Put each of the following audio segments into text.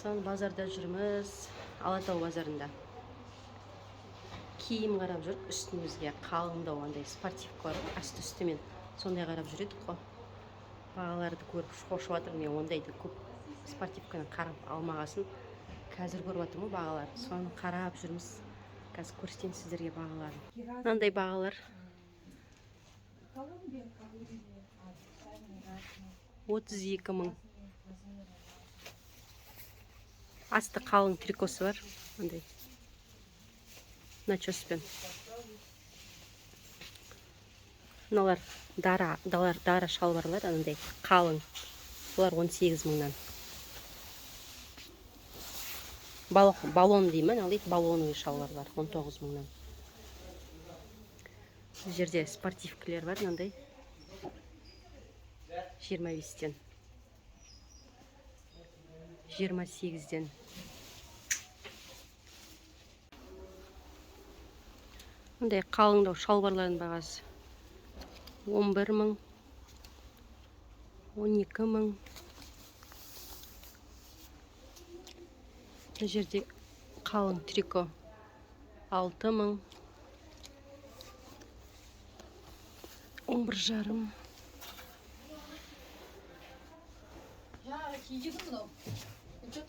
Қазақстан базарда жүрміз, Алатау базарында. Киім қарап жүрік, үстімізге қалыңдау андай спортивкалар бар, асты-үстімен. Сондай қарап жүредік қой. Бағаларды көріп шошып жатыр. Мен ондайды көп спортивканы қарап алмағасын. Қазір көріп жатырмын бағаларын. Соны қарап жүрміз. Қазір көрсетейін сіздерге бағаларын. Мынандай бағалар. 32 мың. Асты қалың трикосы бар. Андай начоспен. Мыналар дара шалбарлар, андай қалың. Бұлар 18 мыңнан. Балон деймін, ал дейді балоновый шалбарлар 19 мыңнан. Бұл жерде спортивкілер бар, мынандай 25-тен. 28-ден. Мындай қалыңдау шалбарлардың бағасы 11 мың, 12 мың. Бұл жерде қалың трико 6 мың, 11 жарым.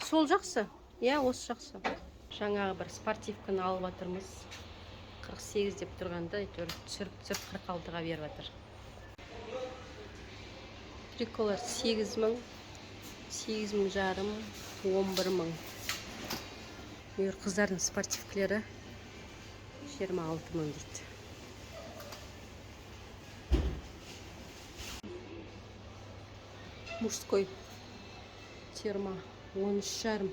Сол жақсы? Я, осы жақсы. Жаңағы бір спортивканы алып жатырмыз. 48 деп тұрғанда, түсіріп 46-ға беріп жатыр. Триколар 8 мың, 8 мың жарым, 11 мың. Мөр қыздардың спортивкілері 26 мың дейді. Мужской термо 13 жарым.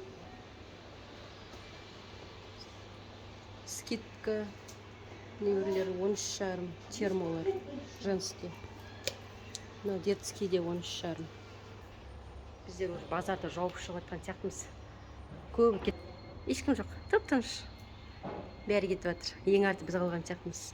Скидка нелер 13 жарым. Термолар женский. Но детский де 13 жарым. Біздер уже базарда жауып шығып жатқан сияқтымыз. Көбі ешкім жоқ. Тып-тыныш. Бәрі кетіп жатыр. Ең арты біз қалған сияқтымыз.